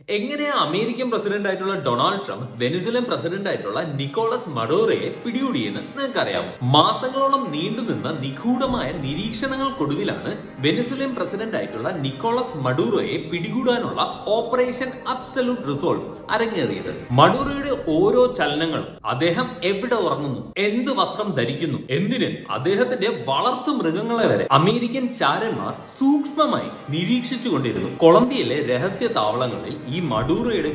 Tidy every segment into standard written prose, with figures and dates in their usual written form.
എങ്ങനെയാ American president ആയിട്ടുള്ള Donald Trump Venezuelan president ആയിട്ടുള്ള നിക്കോളസ് മഡോറയെ പിടികൂടിയെന്ന് നിങ്ങൾക്കറിയാമോ? മാസങ്ങളോളം നീണ്ടുനിന്ന നിഗൂഢമായ നിരീക്ഷണങ്ങൾക്കൊടുവിലാണ് വെനിസുലൻ പ്രസിഡന്റ് ആയിട്ടുള്ള നിക്കോളസ് മഡൂറോയെ പിടികൂടാനുള്ള ഓപ്പറേഷൻ അബ്സല്യൂട്ട് റിസോൾവ് അരങ്ങേറിയത്. മഡൂറോയുടെ ഓരോ ചലനങ്ങളും, അദ്ദേഹം എവിടെ ഉറങ്ങുന്നു, എന്ത് വസ്ത്രം ധരിക്കുന്നു, എന്തിന് അദ്ദേഹത്തിന്റെ വളർത്തു മൃഗങ്ങളെ വരെ അമേരിക്കൻ ചാരന്മാർ സൂക്ഷ്മമായി നിരീക്ഷിച്ചുകൊണ്ടിരുന്നു. കൊളംബിയയിലെ രഹസ്യ താവളങ്ങളിൽ ഈ മഡൂറോയുടെ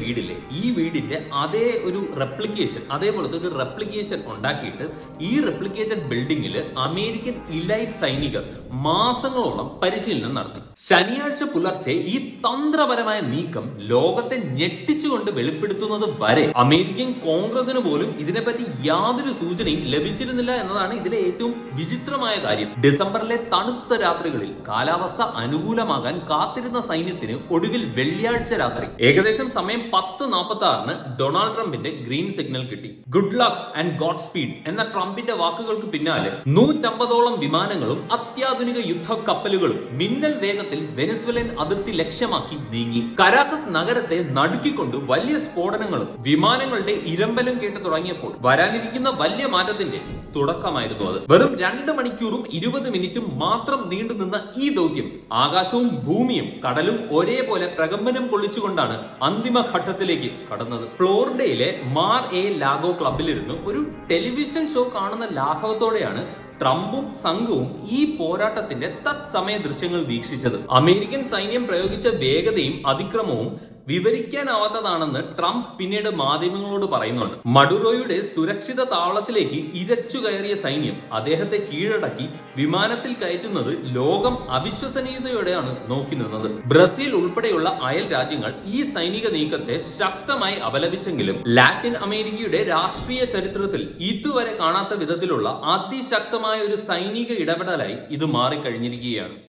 വീടിന്റെ അതേ ഒരു റെപ്ലിക്കേഷൻ, അതേപോലത്തെ ഒരു റെപ്ലിക്കേഷൻ ഉണ്ടാക്കിയിട്ട് ഈ റെപ്ലിക്കേറ്റഡ് ബിൽഡിംഗിൽ അമേരിക്കൻ ഇലൈറ്റ് സൈനികർ മാസങ്ങളോളം പരിശീലനം നടത്തി. ശനിയാഴ്ച പുലർച്ചെ ഈ തന്ത്രപരമായ നീക്കം ലോകത്തെ ഞെട്ടിച്ചുകൊണ്ട് വെളിപ്പെടുത്തുന്നത് വരെ അമേരിക്കൻ കോൺഗ്രസിന് പോലും ഇതിനെപ്പറ്റി യാതൊരു സൂചനയും ലഭിച്ചിരുന്നില്ല എന്നതാണ് ഇതിലെ ഏറ്റവും വിചിത്രമായ കാര്യം. ഡിസംബറിലെ തണുത്ത രാത്രികളിൽ കാലാവസ്ഥ അനുകൂലമാകാൻ കാത്തിരുന്ന സൈന്യത്തിന് ഒടുവിൽ വെള്ളിയാഴ്ച രാത്രി ഏകദേശം സമയം 10:46 ഡൊണാൾഡ് ട്രംപിന്റെ ഗ്രീൻ സിഗ്നൽ കിട്ടി. Good luck and God speed എന്ന ട്രംപിന്റെ വാക്കുകൾക്ക് പിന്നാലെ 150ഓളം വിമാനങ്ങളും അത്യാധുനിക യുദ്ധ കപ്പലുകളും മിന്നൽ വേഗത്തിൽ വെനസ്വേലൻ അതിർത്തി ലക്ഷ്യമാക്കി നീങ്ങി. കരാക്കസ് നഗരത്തെ നടുക്കിക്കൊണ്ട് വലിയ സ്ഫോടനങ്ങളും വിമാനങ്ങളുടെ ഇരമ്പലും കേട്ട് തുടങ്ങിയപ്പോൾ വരാനിരിക്കുന്ന വലിയ മാറ്റത്തിന്റെ തുടക്കമായിരുന്നു അത്. വെറും 2 മണിക്കൂറും 20 മിനിറ്റും മാത്രം നീണ്ടുനിന്ന ഈ ദൗത്യം ആകാശവും ഭൂമിയും കടലും ഒരേപോലെ പ്രകമ്പനം കൊള്ളിച്ചുകൊണ്ടാണ് അന്തിമ ഘട്ടത്തിലേക്ക് കടന്നത്. ഫ്ലോറിഡയിലെ മാർ എ ലാഗോ ക്ലബിലിരുന്ന് ഒരു ടെലിവിഷൻ ഷോ കാണുന്ന ലാഘവത്തോടെയാണ് ട്രംപും സംഘവും ഈ പോരാട്ടത്തിന്റെ തത്സമയ ദൃശ്യങ്ങൾ വീക്ഷിച്ചത്. അമേരിക്കൻ സൈന്യം പ്രയോഗിച്ച വേഗതയും അതിക്രമവും വിവരിക്കാനാവാത്തതാണെന്ന് ട്രംപ് പിന്നീട് മാധ്യമങ്ങളോട് പറയുന്നുണ്ട്. മഡുറോയുടെ സുരക്ഷിത താവളത്തിലേക്ക് ഇരച്ചു കയറിയ സൈന്യം അദ്ദേഹത്തെ കീഴടക്കി വിമാനത്തിൽ കയറ്റുന്നത് ലോകം അവിശ്വസനീയതയോടെയാണ് നോക്കി നിന്നത്. ബ്രസീൽ ഉൾപ്പെടെയുള്ള അയൽ രാജ്യങ്ങൾ ഈ സൈനിക നീക്കത്തെ ശക്തമായി അപലപിച്ചെങ്കിലും ലാറ്റിൻ അമേരിക്കയുടെ രാഷ്ട്രീയ ചരിത്രത്തിൽ ഇതുവരെ കാണാത്ത വിധത്തിലുള്ള അതിശക്തമായ ഒരു സൈനിക ഇടപെടലായി ഇത് മാറിക്കഴിഞ്ഞിരിക്കുകയാണ്.